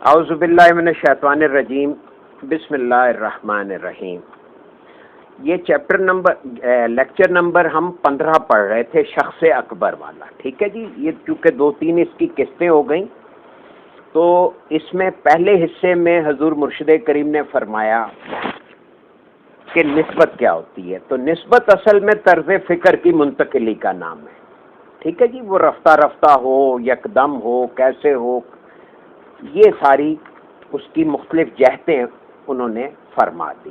اعوذ باللہ من الشیطان الرجیم، بسم اللہ الرحمن الرحیم۔ یہ لیکچر نمبر ہم 15 پڑھ رہے تھے، شخص اکبر والا، ٹھیک ہے جی۔ یہ چونکہ 2-3 اس کی قسطیں ہو گئیں، تو اس میں پہلے حصے میں حضور مرشد کریم نے فرمایا کہ نسبت کیا ہوتی ہے۔ تو نسبت اصل میں طرز فکر کی منتقلی کا نام ہے، ٹھیک ہے جی۔ وہ رفتہ رفتہ ہو، یکدم ہو، کیسے ہو، یہ ساری اس کی مختلف جہتیں انہوں نے فرما دی۔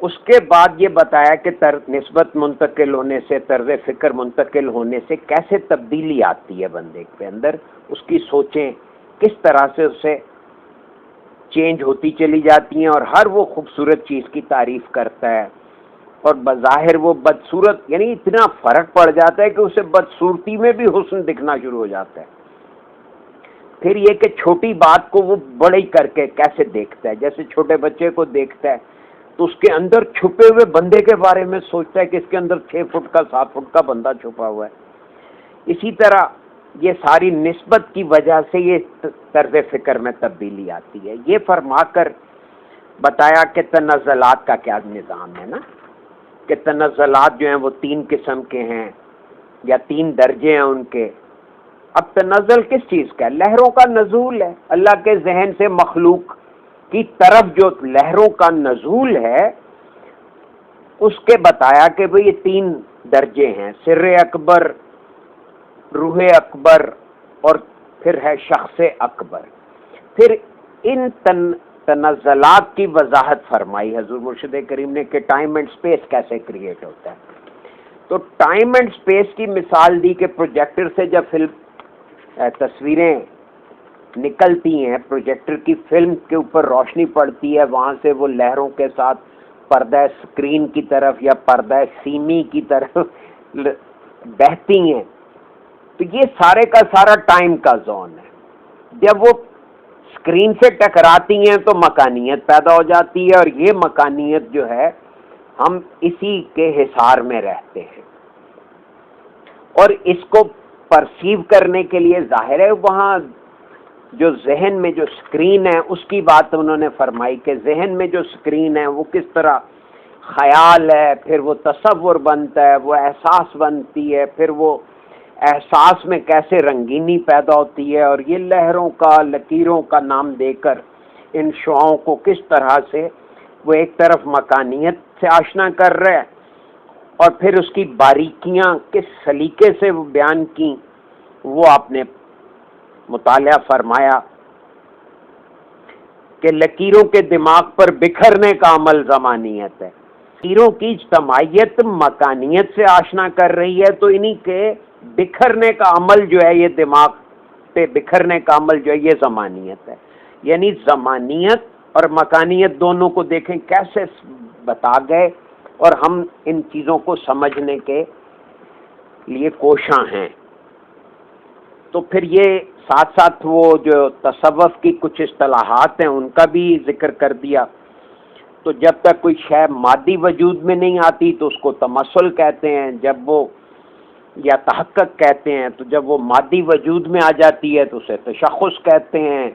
اس کے بعد یہ بتایا کہ نسبت منتقل ہونے سے، طرز فکر منتقل ہونے سے کیسے تبدیلی آتی ہے بندے کے اندر، اس کی سوچیں کس طرح سے اسے چینج ہوتی چلی جاتی ہیں، اور ہر وہ خوبصورت چیز کی تعریف کرتا ہے، اور بظاہر وہ بدصورت، یعنی اتنا فرق پڑ جاتا ہے کہ اسے بدصورتی میں بھی حسن دکھنا شروع ہو جاتا ہے۔ پھر یہ کہ چھوٹی بات کو وہ بڑی کر کے کیسے دیکھتا ہے، جیسے چھوٹے بچے کو دیکھتا ہے تو اس کے اندر چھپے ہوئے بندے کے بارے میں سوچتا ہے کہ اس کے اندر 6 فٹ کا 7 فٹ کا بندہ چھپا ہوا ہے۔ اسی طرح یہ ساری نسبت کی وجہ سے یہ طرز فکر میں تبدیلی آتی ہے۔ یہ فرما کر بتایا کہ تنزلات کا کیا نظام ہے نا، کہ تنزلات جو ہیں وہ 3 قسم کے ہیں، یا 3 درجے ہیں ان کے۔ اب تنزل کس چیز کا ہے؟ لہروں کا نزول ہے۔ اللہ کے ذہن سے مخلوق کی طرف جو لہروں کا نزول ہے، اس کے بتایا کہ بھئی یہ 3 درجے ہیں، سر اکبر، روح اکبر، اور پھر ہے شخص اکبر۔ پھر ان تنزلات کی وضاحت فرمائی حضور مرشد کریم نے کہ ٹائم اینڈ سپیس کیسے کریٹ ہوتا ہے۔ تو ٹائم اینڈ سپیس کی مثال دی کہ پروجیکٹر سے جب تصویریں نکلتی ہیں، پروجیکٹر کی فلم کے اوپر روشنی پڑتی ہے، وہاں سے وہ لہروں کے ساتھ پردہ اسکرین کی طرف یا پردہ سیمی کی طرف بہتی ہیں، تو یہ سارے کا سارا ٹائم کا زون ہے۔ جب وہ اسکرین سے ٹکراتی ہیں تو مکانیت پیدا ہو جاتی ہے، اور یہ مکانیت جو ہے ہم اسی کے حصار میں رہتے ہیں، اور اس کو پرسیو کرنے کے لیے ظاہر ہے وہاں جو ذہن میں جو اسکرین ہے اس کی بات انہوں نے فرمائی کہ ذہن میں جو اسکرین ہے وہ کس طرح خیال ہے، پھر وہ تصور بنتا ہے، وہ احساس بنتی ہے، پھر وہ احساس میں کیسے رنگینی پیدا ہوتی ہے، اور یہ لہروں کا، لکیروں کا نام دے کر ان شعاؤں کو کس طرح سے وہ ایک طرف مکانیت سے آشنا کر رہے ہیں، اور پھر اس کی باریکیاں کس سلیقے سے وہ بیان کی، وہ آپ نے مطالعہ فرمایا کہ لکیروں کے دماغ پر بکھرنے کا عمل زمانیت ہے۔ لکیروں کی اجتماعیت مکانیت سے آشنا کر رہی ہے، تو انہی کے بکھرنے کا عمل جو ہے، یہ دماغ پہ بکھرنے کا عمل جو ہے یہ زمانیت ہے۔ یعنی زمانیت اور مکانیت دونوں کو دیکھیں کیسے بتا گئے، اور ہم ان چیزوں کو سمجھنے کے لیے کوشاں ہیں۔ تو پھر یہ ساتھ ساتھ وہ جو تصوف کی کچھ اصطلاحات ہیں ان کا بھی ذکر کر دیا۔ تو جب تک کوئی شے مادی وجود میں نہیں آتی تو اس کو تمثل کہتے ہیں، جب وہ یا تحقق کہتے ہیں، تو جب وہ مادی وجود میں آ جاتی ہے تو اسے تشخص کہتے ہیں،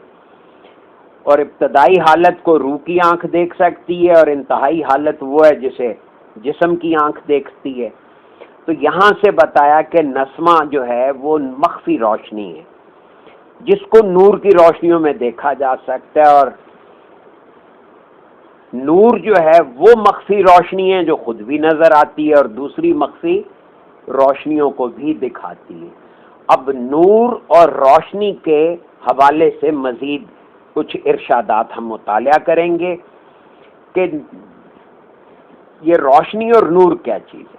اور ابتدائی حالت کو روح کی آنکھ دیکھ سکتی ہے، اور انتہائی حالت وہ ہے جسے جسم کی آنکھ دیکھتی ہے۔ تو یہاں سے بتایا کہ نسمہ جو ہے وہ مخفی روشنی ہے، جس کو نور کی روشنیوں میں دیکھا جا سکتا ہے، اور نور جو ہے وہ مخفی روشنی ہے جو خود بھی نظر آتی ہے اور دوسری مخفی روشنیوں کو بھی دکھاتی ہے۔ اب نور اور روشنی کے حوالے سے مزید کچھ ارشادات ہم مطالعہ کریں گے کہ یہ روشنی اور نور کیا چیز ہے۔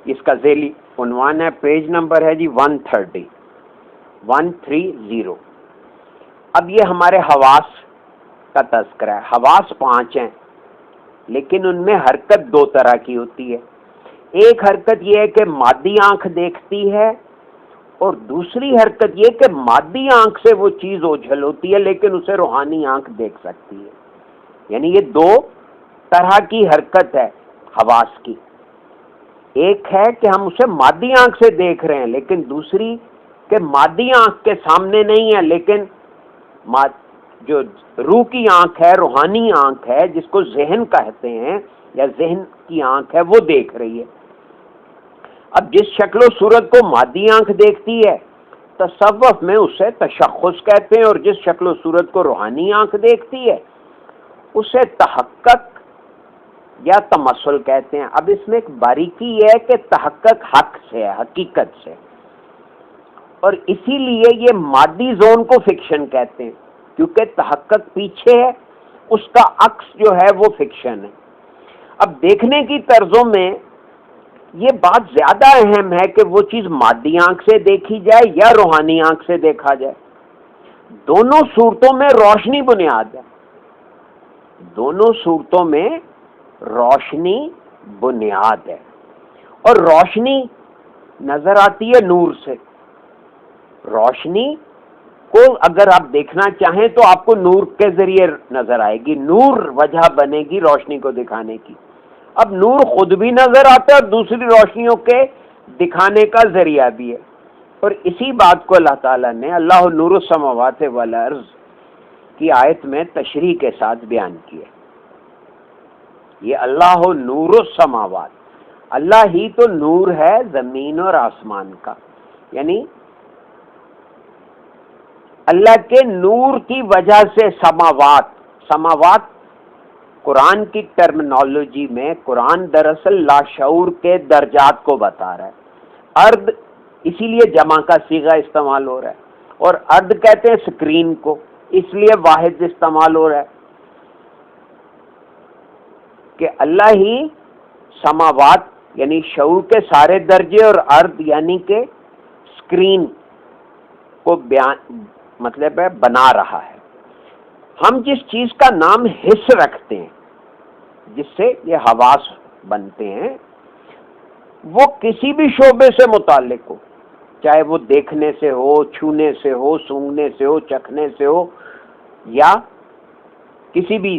اس کا ذیلی عنوان ہے، پیج نمبر ہے جی 130۔ اب یہ ہمارے حواس کا تذکرہ ہے۔ حواس 5 ہیں، لیکن ان میں حرکت 2 طرح کی ہوتی ہے۔ ایک حرکت یہ ہے کہ مادی آنکھ دیکھتی ہے، اور دوسری حرکت یہ کہ مادی آنکھ سے وہ چیز اوجھل ہوتی ہے لیکن اسے روحانی آنکھ دیکھ سکتی ہے۔ یعنی یہ 2 طرح کی حرکت ہے حواس کی۔ ایک ہے کہ ہم اسے مادی آنکھ سے دیکھ رہے ہیں، لیکن دوسری کہ مادی آنکھ کے سامنے نہیں ہے لیکن جو روح کی آنکھ ہے، روحانی آنکھ ہے، جس کو ذہن کہتے ہیں یا ذہن کی آنکھ ہے، وہ دیکھ رہی ہے۔ اب جس شکل و صورت کو مادی آنکھ دیکھتی ہے تصوف میں اسے تشخص کہتے ہیں، اور جس شکل و صورت کو روحانی آنکھ دیکھتی ہے اسے تحقق یا تمثل کہتے ہیں۔ اب اس میں ایک باریکی ہے کہ تحقق حق سے ہے، حقیقت سے، اور اسی لیے یہ مادی زون کو فکشن کہتے ہیں، کیونکہ تحقق پیچھے ہے، اس کا عکس جو ہے وہ فکشن ہے۔ اب دیکھنے کی طرزوں میں یہ بات زیادہ اہم ہے کہ وہ چیز مادی آنکھ سے دیکھی جائے یا روحانی آنکھ سے دیکھا جائے۔ دونوں صورتوں میں روشنی بنیاد ہے، دونوں صورتوں میں روشنی بنیاد ہے، اور روشنی نظر آتی ہے نور سے۔ روشنی کو اگر آپ دیکھنا چاہیں تو آپ کو نور کے ذریعے نظر آئے گی، نور وجہ بنے گی روشنی کو دکھانے کی۔ اب نور خود بھی نظر آتا ہے اور دوسری روشنیوں کے دکھانے کا ذریعہ بھی ہے، اور اسی بات کو اللہ تعالیٰ نے اللہ نور السماوات والارض کی آیت میں تشریح کے ساتھ بیان کیا۔ یہ اللہ نور السماوات، اللہ ہی تو نور ہے زمین اور آسمان کا، یعنی اللہ کے نور کی وجہ سے سماوات، سماوات قرآن کی ٹرمنالوجی میں قرآن دراصل لاشعور کے درجات کو بتا رہا ہے۔ ارض اسی لیے جمع کا صیغہ استعمال ہو رہا ہے، اور ارض کہتے ہیں اسکرین کو، اس لیے واحد استعمال ہو رہا ہے کہ اللہ ہی سماوات یعنی شعور کے سارے درجے، اور ارض یعنی کہ اسکرین کو مطلب ہے بنا رہا ہے۔ ہم جس چیز کا نام حس رکھتے ہیں، جس سے یہ حواس بنتے ہیں، وہ کسی بھی شعبے سے متعلق ہو، چاہے وہ دیکھنے سے ہو، چھونے سے ہو، سونگھنے سے ہو، چکھنے سے ہو، یا کسی بھی،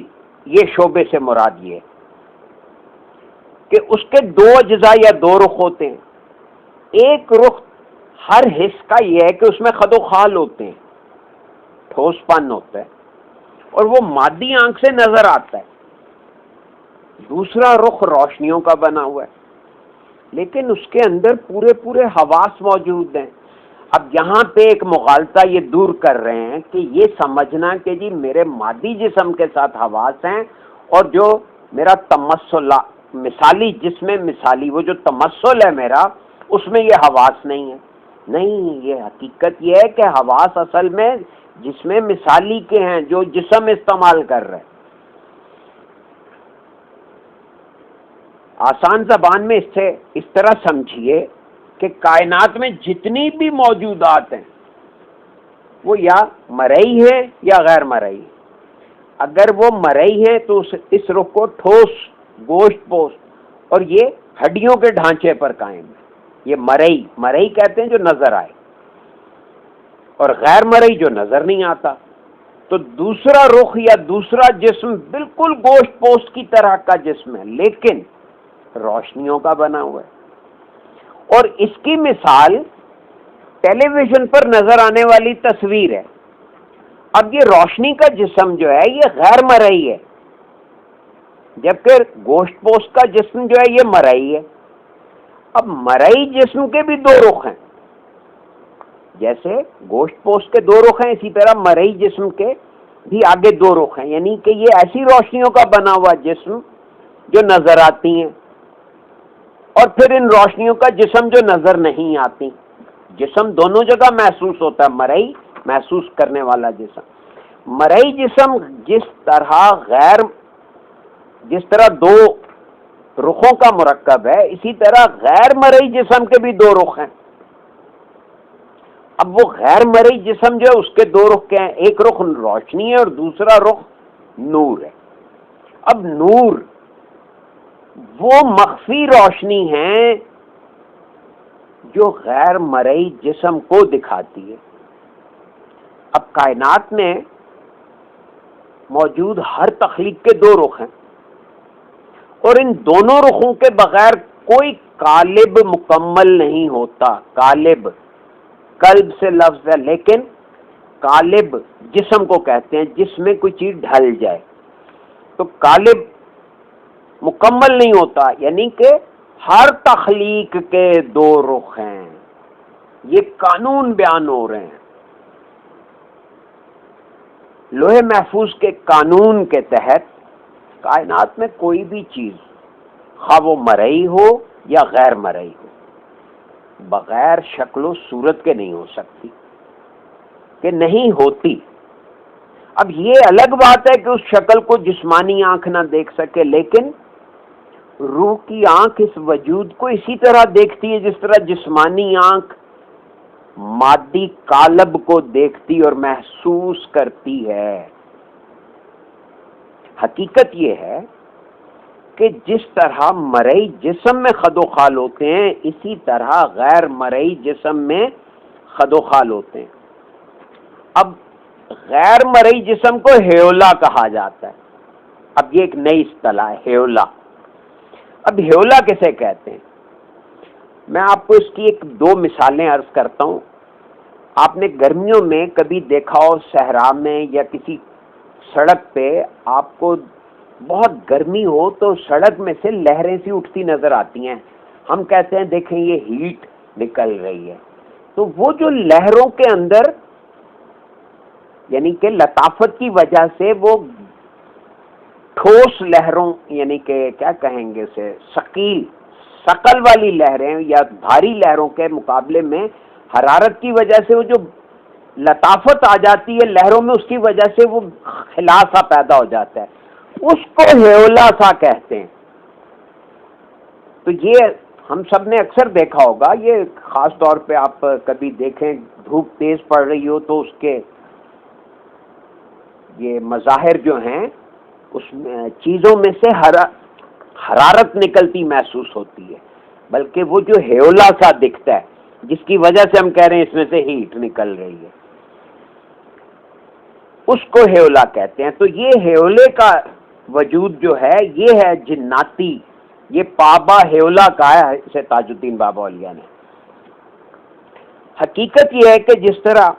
یہ شعبے سے مراد یہ ہے کہ اس کے دو اجزاء یا دو رخ ہوتے ہیں۔ ایک رخ ہر حص کا یہ ہے کہ اس میں خد و خال ہوتے ہیں، ٹھوس پن ہوتا ہے، اور وہ مادی آنکھ سے نظر آتا ہے۔ دوسرا رخ روشنیوں کا بنا ہوا ہے، لیکن اس کے اندر پورے حواس موجود ہیں۔ اب یہاں پہ ایک مغالطہ یہ دور کر رہے ہیں کہ یہ سمجھنا کہ جی میرے مادی جسم کے ساتھ حواس ہیں، اور جو میرا تمثل مثالی جسم مثالی وہ جو تمثل ہے میرا، اس میں یہ حواس نہیں ہے۔ نہیں، یہ حقیقت یہ ہے کہ حواس اصل میں جسم مثالی کے ہیں جو جسم استعمال کر رہے ہیں۔ آسان زبان میں اس طرح سمجھیے کہ کائنات میں جتنی بھی موجودات ہیں وہ یا مرئی ہیں یا غیر مرئی۔ اگر وہ مرئی ہیں تو اس رخ کو ٹھوس، گوشت پوست اور یہ ہڈیوں کے ڈھانچے پر قائم ہے۔ یہ مرئی کہتے ہیں جو نظر آئے، اور غیر مرئی جو نظر نہیں آتا۔ تو دوسرا رخ یا دوسرا جسم بالکل گوشت پوست کی طرح کا جسم ہے، لیکن روشنیوں کا بنا ہوا ہے۔ اور اس کی مثال ٹیلی ویژن پر نظر آنے والی تصویر ہے۔ اب یہ روشنی کا جسم جو ہے یہ غیر مرئی ہے، جبکہ گوشت پوست کا جسم جو ہے یہ مرئی ہے۔ اب مرئی جسم کے بھی دو رخ ہیں، جیسے گوشت پوست کے دو رخ ہیں، اسی طرح مرئی جسم کے بھی آگے دو رخ ہیں، یعنی کہ یہ ایسی روشنیوں کا بنا ہوا جسم جو نظر آتی ہیں، اور پھر ان روشنیوں کا جسم جو نظر نہیں آتی۔ جسم دونوں جگہ محسوس ہوتا ہے، مرئی محسوس کرنے والا جسم، مرئی جسم جس طرح دو رخوں کا مرکب ہے، اسی طرح غیر مرئی جسم کے بھی دو رخ ہیں۔ اب وہ غیر مرئی جسم جو ہے اس کے دو رخ کیا ہیں؟ ایک رخ روشنی ہے اور دوسرا رخ نور ہے۔ اب نور وہ مخفی روشنی ہے جو غیر مرئی جسم کو دکھاتی ہے۔ اب کائنات میں موجود ہر تخلیق کے دو رخ ہیں، اور ان دونوں رخوں کے بغیر کوئی قالب مکمل نہیں ہوتا۔ قالب قلب سے لفظ ہے، لیکن قالب جسم کو کہتے ہیں جس میں کوئی چیز ڈھل جائے. تو قالب مکمل نہیں ہوتا، یعنی کہ ہر تخلیق کے دو رخ ہیں. یہ قانون بیان ہو رہے ہیں لوح محفوظ کے قانون کے تحت. کائنات میں کوئی بھی چیز خواہ وہ مرئی ہو یا غیر مرئی ہو بغیر شکل و صورت کے نہیں ہو سکتی، کہ نہیں ہوتی. اب یہ الگ بات ہے کہ اس شکل کو جسمانی آنکھ نہ دیکھ سکے، لیکن روح کی آنکھ اس وجود کو اسی طرح دیکھتی ہے جس طرح جسمانی آنکھ مادی قالب کو دیکھتی اور محسوس کرتی ہے. حقیقت یہ ہے کہ جس طرح مرئی جسم میں خد و خال ہوتے ہیں اسی طرح غیر مرئی جسم میں خد و خال ہوتے ہیں. اب غیر مرئی جسم کو ہیولا کہا جاتا ہے. اب یہ ایک نئی اصطلاح ہے ہیولا. اب ہیولا کسے کہتے ہیں؟ میں آپ کو اس کی ایک دو مثالیں عرض کرتا ہوں. آپ نے گرمیوں میں کبھی دیکھا ہو صحرا میں یا کسی سڑک پہ آپ کو بہت گرمی ہو تو سڑک میں سے لہریں سی اٹھتی نظر آتی ہیں. ہم کہتے ہیں دیکھیں یہ ہیٹ نکل رہی ہے. تو وہ جو لہروں کے اندر یعنی کہ لطافت کی وجہ سے وہ ٹھوس لہروں یعنی کہ کیا کہیں گے اسے ثقل والی لہریں یا بھاری لہروں کے مقابلے میں حرارت کی وجہ سے وہ جو لطافت آ جاتی ہے لہروں میں، اس کی وجہ سے وہ خلاصہ پیدا ہو جاتا ہے. اس کو ہیولا سا کہتے ہیں. تو یہ ہم سب نے اکثر دیکھا ہوگا. یہ خاص طور پہ آپ کبھی دیکھیں دھوپ تیز پڑ رہی ہو تو اس کے یہ مظاہر جو ہیں اس میں چیزوں میں سے حرارت نکلتی محسوس ہوتی ہے، بلکہ وہ جو ہیولا سا دکھتا ہے جس کی وجہ سے ہم کہہ رہے ہیں اس میں سے ہیٹ نکل رہی ہے، اس کو ہیولا کہتے ہیں. تو یہ ہیولے کا وجود جو ہے یہ ہے جناتی. یہ پابا ہیولا کا ہے اسے تاج الدین بابا اولیاء نے. حقیقت یہ ہے کہ جس طرح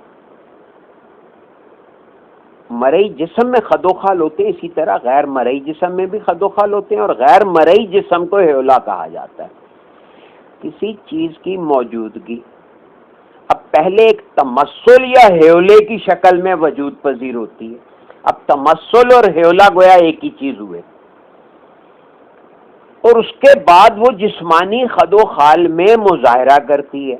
مرئی جسم میں خد و خال ہوتے ہیں اسی طرح غیر مرئی جسم میں بھی خد و خال ہوتے ہیں، اور غیر مرئی جسم کو ہیولا کہا جاتا ہے. کسی چیز کی موجودگی اب پہلے ایک تمثل یا ہیولے کی شکل میں وجود پذیر ہوتی ہے. اب تمثل اور ہیولا گویا ایک ہی چیز ہوئے، اور اس کے بعد وہ جسمانی خد و خال میں مظاہرہ کرتی ہے.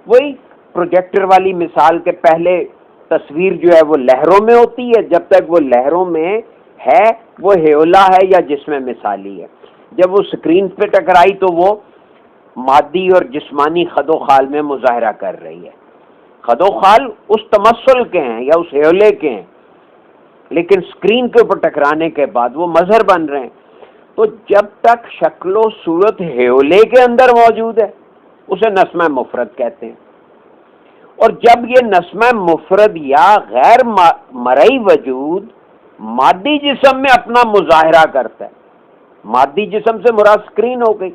وہی پروجیکٹر والی مثال کے پہلے تصویر جو ہے وہ لہروں میں ہوتی ہے، جب تک وہ لہروں میں ہے وہ ہیولا ہے یا جسم مثالی ہے. جب وہ سکرین پہ ٹکرائی تو وہ مادی اور جسمانی خد و خال میں مظاہرہ کر رہی ہے. خد و خال اس تمثل کے ہیں یا اس ہیولے کے ہیں، لیکن سکرین کے اوپر ٹکرانے کے بعد وہ مظہر بن رہے ہیں. تو جب تک شکل و صورت ہیولے کے اندر موجود ہے اسے نسمہ مفرد کہتے ہیں، اور جب یہ نسمہ مفرد یا غیر مرئی وجود مادی جسم میں اپنا مظاہرہ کرتا ہے، مادی جسم سے مراد سکرین ہو گئی،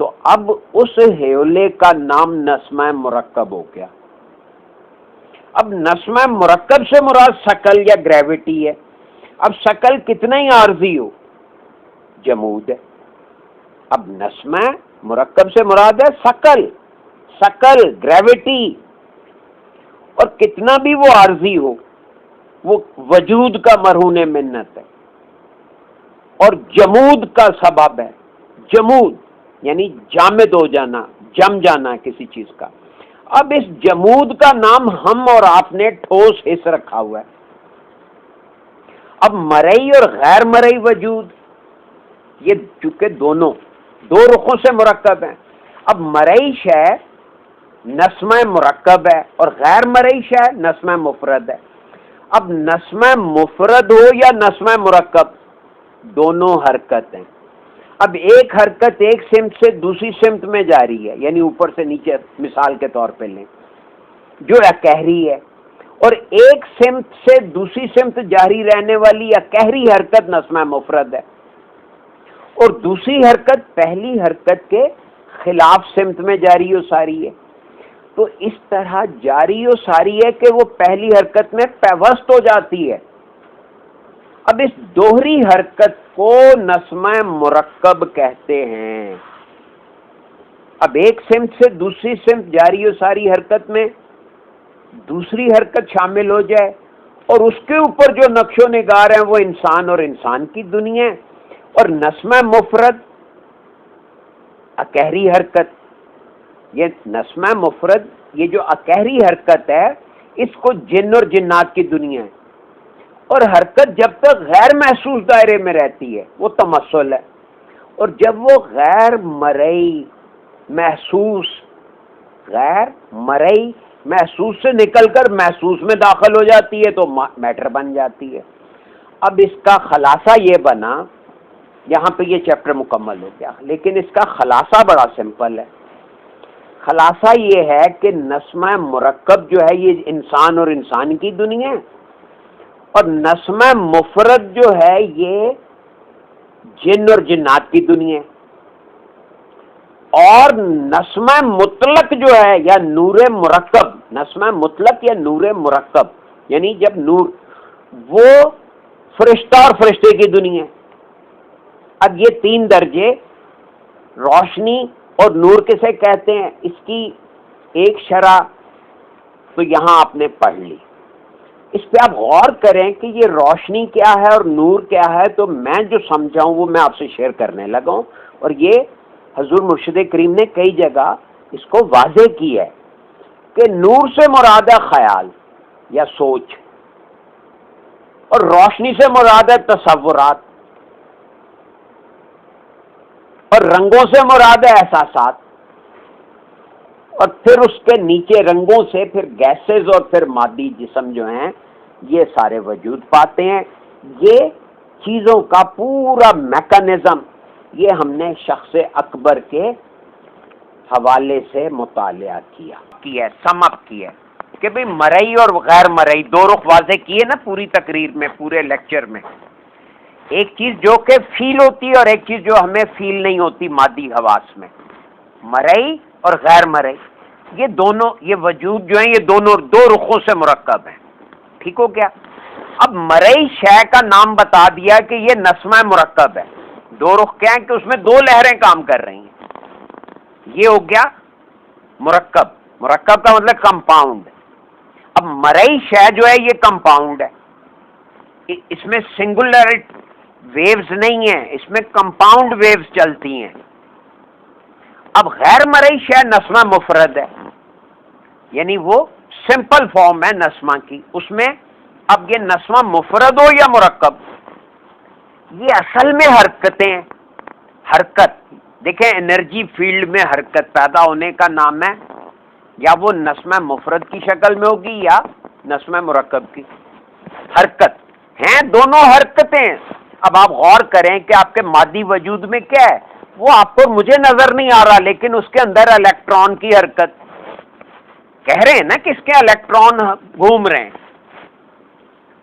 تو اب اس ہیولے کا نام نسمہ مرکب ہو گیا. اب نسمہ مرکب سے مراد شکل یا گریوٹی ہے. اب شکل کتنا ہی عارضی ہو جمود ہے. اب نسمہ مرکب سے مراد ہے شکل گریوٹی، اور کتنا بھی وہ عارضی ہو وہ وجود کا مرہون منت ہے اور جمود کا سبب ہے. جمود یعنی جامد ہو جانا، جم جانا کسی چیز کا. اب اس جمود کا نام ہم اور آپ نے ٹھوس حص رکھا ہوا ہے. اب مرئی اور غیر مرئی وجود یہ چونکہ دونوں دو رخوں سے مرکب ہیں. اب مرئی شے نسمہ مرکب ہے اور غیر مرئی شے نسمہ مفرد ہے. اب نسمہ مفرد ہو یا نسمہ مرکب دونوں حرکت ہیں. اب ایک حرکت ایک سمت سے دوسری سمت میں جاری ہے، یعنی اوپر سے نیچے مثال کے طور پہ لیں جو اکہری ہے، اور ایک سمت سے دوسری سمت جاری رہنے والی اکہری حرکت نسمہ مفرد ہے، اور دوسری حرکت پہلی حرکت کے خلاف سمت میں جاری و ساری ہے. تو اس طرح جاری و ساری ہے کہ وہ پہلی حرکت میں پیوست ہو جاتی ہے. اب اس دوہری حرکت کو نسمہ مرکب کہتے ہیں. اب ایک سمت سے دوسری سمت جاری و ساری حرکت میں دوسری حرکت شامل ہو جائے اور اس کے اوپر جو نقش و نگار ہیں وہ انسان اور انسان کی دنیا ہے. اور نسمہ مفرد اکہری حرکت، یہ نسمہ مفرد یہ جو اکہری حرکت ہے اس کو جن اور جنات کی دنیا ہے. اور حرکت جب تک غیر محسوس دائرے میں رہتی ہے وہ تمثل ہے، اور جب وہ غیر مرئی محسوس سے نکل کر محسوس میں داخل ہو جاتی ہے تو میٹر بن جاتی ہے. اب اس کا خلاصہ یہ بنا، یہاں پہ یہ چیپٹر مکمل ہو گیا، لیکن اس کا خلاصہ بڑا سمپل ہے. خلاصہ یہ ہے کہ نسمہ مرکب جو ہے یہ انسان اور انسان کی دنیا ہے، اور نسمہ مفرد جو ہے یہ جن اور جنات کی دنیا ہے. اور نسمہ مطلق جو ہے یا نور مرکب، نسمہ مطلق یا نور مرکب یعنی جب نور، وہ فرشتہ اور فرشتے کی دنیا ہے. اب یہ تین درجے روشنی اور نور کسے کہتے ہیں، اس کی ایک شرح تو یہاں آپ نے پڑھ لی. اس پہ آپ غور کریں کہ یہ روشنی کیا ہے اور نور کیا ہے، تو میں جو سمجھاؤں وہ میں آپ سے شیئر کرنے لگا ہوں. اور یہ حضور مرشد کریم نے کئی جگہ اس کو واضح کی ہے کہ نور سے مراد ہے خیال یا سوچ، اور روشنی سے مراد ہے تصورات، اور رنگوں سے مراد ہے احساسات، اور پھر اس کے نیچے رنگوں سے پھر گیسز اور پھر مادی جسم جو ہیں یہ سارے وجود پاتے ہیں. یہ چیزوں کا پورا میکانزم یہ ہم نے شخص اکبر کے حوالے سے مطالعہ کیا سم اپ کیا کہ بھئی مرئی اور غیر مرئی دو رخ واضح کیے نا پوری تقریر میں، پورے لیکچر میں. ایک چیز جو کہ فیل ہوتی ہے اور ایک چیز جو ہمیں فیل نہیں ہوتی مادی حواس میں، مرئی اور غیر مرئی، یہ دونوں یہ وجود جو ہیں یہ دونوں دو رخوں سے مرکب ہیں. ٹھیک ہو گیا؟ اب مرئی شے کا نام بتا دیا کہ یہ نسمہ مرکب ہے. دو رخ کیا ہے کہ اس میں دو لہریں کام کر رہی ہیں، یہ ہو گیا مرکب. مرکب کا مطلب کمپاؤنڈ. اب مرئی شے جو ہے یہ کمپاؤنڈ ہے، اس میں سنگولر ویوز نہیں ہیں، اس میں کمپاؤنڈ ویوز چلتی ہیں. اب غیر مرئی شے نسمہ مفرد ہے، یعنی وہ سمپل فارم ہے نسمہ کی. اس میں اب یہ نسمہ مفرد ہو یا مرکب، یہ اصل میں حرکتیں ہیں. حرکت دیکھیں انرجی فیلڈ میں حرکت پیدا ہونے کا نام ہے یا وہ نسمہ مفرد کی شکل میں ہوگی یا نسمہ مرکب کی. حرکت ہیں دونوں حرکتیں. اب آپ غور کریں کہ آپ کے مادی وجود میں کیا ہے، وہ آپ کو مجھے نظر نہیں آ رہا لیکن اس کے اندر الیکٹران کی حرکت، کہہ رہے ہیں نا کہ اس کے الیکٹران گھوم رہے ہیں،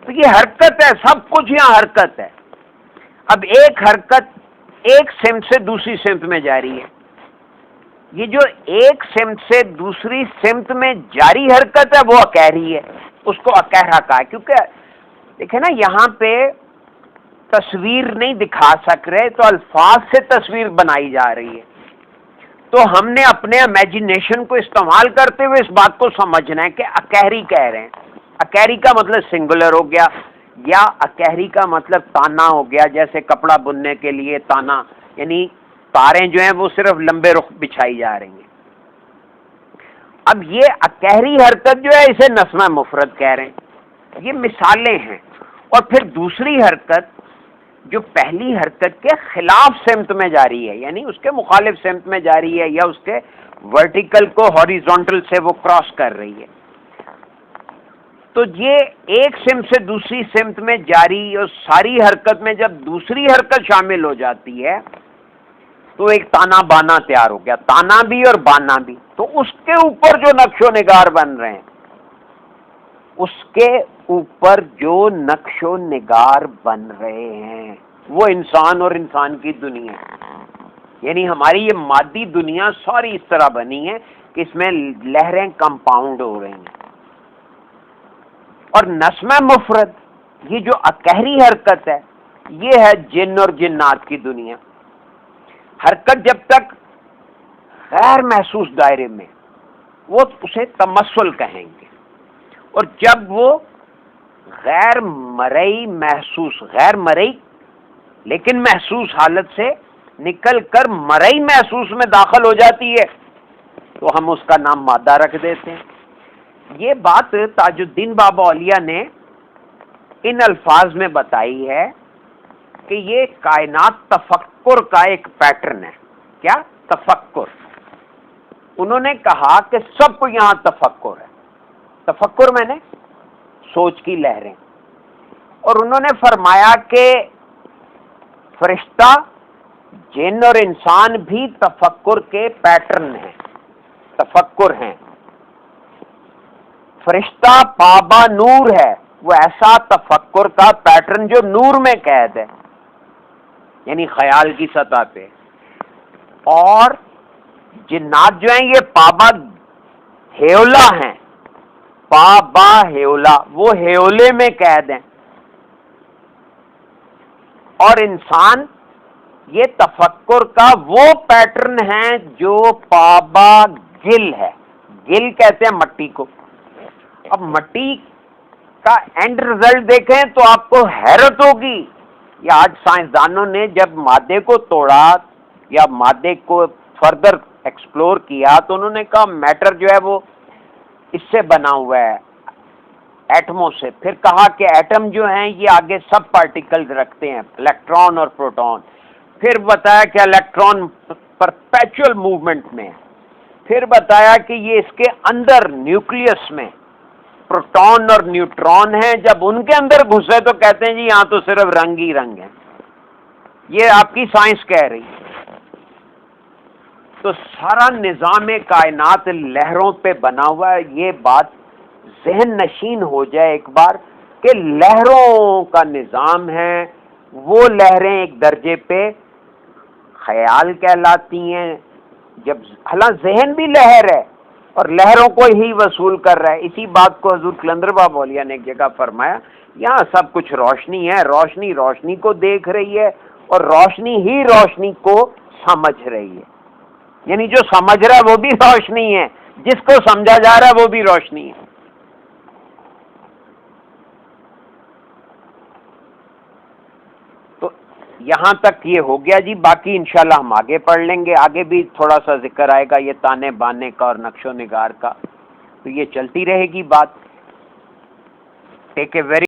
تو یہ حرکت ہے، سب کچھ یہاں حرکت ہے. اب ایک حرکت ایک سمت سے دوسری سمت میں جاری ہے. یہ جو ایک سمت سے دوسری سمت میں جاری حرکت ہے وہ اکہری ہے، اس کو اکہرا کہا ہے. کیونکہ دیکھیں نا یہاں پہ تصویر نہیں دکھا سک رہے تو الفاظ سے تصویر بنائی جا رہی ہے، تو ہم نے اپنے امیجنیشن کو استعمال کرتے ہوئے اس بات کو سمجھنا ہے کہ اکہری کہہ رہے ہیں. اکہری کا مطلب سنگولر ہو گیا، یا اکہری کا مطلب تانا ہو گیا، جیسے کپڑا بننے کے لیے تانا، یعنی تاریں جو ہیں وہ صرف لمبے رخ بچھائی جا رہی ہیں. اب یہ اکہری حرکت جو ہے اسے نسمہ مفرد کہہ رہے ہیں. یہ مثالیں ہیں. اور پھر دوسری حرکت جو پہلی حرکت کے خلاف سمت میں جاری ہے، یعنی اس کے مخالف سمت میں جاری ہے یا اس کے ورٹیکل کو ہاریزونٹل سے وہ کراس کر رہی ہے، تو یہ ایک سمت سے دوسری سمت میں جاری اور ساری حرکت میں جب دوسری حرکت شامل ہو جاتی ہے تو ایک تانا بانا تیار ہو گیا. تانا بھی اور بانا بھی. تو اس کے اوپر جو نقش و نگار بن رہے ہیں، اس کے اوپر جو نقش و نگار بن رہے ہیں وہ انسان اور انسان کی دنیا ہے. یعنی ہماری یہ مادی دنیا ساری اس طرح بنی ہے کہ اس میں لہریں کمپاؤنڈ ہو رہی ہیں. اور نسمہ مفرد یہ جو اکہری حرکت ہے یہ ہے جن اور جنات کی دنیا. حرکت جب تک غیر محسوس دائرے میں وہ اسے تمثل کہیں گے، اور جب وہ غیر مرئی محسوس، غیر مرئی لیکن محسوس حالت سے نکل کر مرئی محسوس میں داخل ہو جاتی ہے تو ہم اس کا نام مادہ رکھ دیتے ہیں. یہ بات تاج الدین بابا اولیاء نے ان الفاظ میں بتائی ہے کہ یہ کائنات تفکر کا ایک پیٹرن ہے. کیا؟ تفکر. انہوں نے کہا کہ سب کو یہاں تفکر ہے. تفکر میں نے سوچ کی لہریں. اور انہوں نے فرمایا کہ فرشتہ، جن اور انسان بھی تفکر کے پیٹرن ہیں، تفکر ہیں. فرشتہ پابا نور ہے، وہ ایسا تفکر کا پیٹرن جو نور میں قید ہے، یعنی خیال کی سطح پہ. اور جنات جو ہیں یہ پابا ہیولا ہیں، پابا ہیولا، وہ ہیولے میں قید ہیں. اور انسان یہ تفکر کا وہ پیٹرن ہے جو پابا گل ہے. گل کہتے ہیں مٹی کو. اب مٹی کا اینڈ رزلٹ دیکھیں تو آپ کو حیرت ہوگی. یہ آج سائنسدانوں نے جب مادے کو توڑا یا مادے کو فردر ایکسپلور کیا تو انہوں نے کہا میٹر جو ہے وہ اس سے بنا ہوا ہے، ایٹموں سے. پھر کہا کہ ایٹم جو ہیں یہ آگے سب پارٹیکل رکھتے ہیں، الیکٹران اور پروٹون. پھر بتایا کہ الیکٹران پرپیچول موومنٹ میں. پھر بتایا کہ یہ اس کے اندر نیوکلیس میں پروٹون اور نیوٹرون ہیں. جب ان کے اندر گھسے تو کہتے ہیں جی یہاں تو صرف رنگ ہی رنگ ہیں. یہ آپ کی سائنس کہہ رہی ہے. تو سارا نظام کائنات لہروں پہ بنا ہوا ہے. یہ بات ذہن نشین ہو جائے ایک بار کہ لہروں کا نظام ہے. وہ لہریں ایک درجے پہ خیال کہلاتی ہیں، جب حالاں ذہن بھی لہر ہے اور لہروں کو ہی وصول کر رہا ہے. اسی بات کو حضور قلندر بابا اولیاء نے ایک جگہ فرمایا، یہاں سب کچھ روشنی ہے، روشنی روشنی کو دیکھ رہی ہے اور روشنی ہی روشنی کو سمجھ رہی ہے. یعنی جو سمجھ رہا ہے وہ بھی روشنی ہے، جس کو سمجھا جا رہا ہے وہ بھی روشنی ہے. تو یہاں تک یہ ہو گیا جی. باقی انشاءاللہ ہم آگے پڑھ لیں گے. آگے بھی تھوڑا سا ذکر آئے گا یہ تانے بانے کا اور نقش و نگار کا. تو یہ چلتی رہے گی بات. ٹیک اے ویری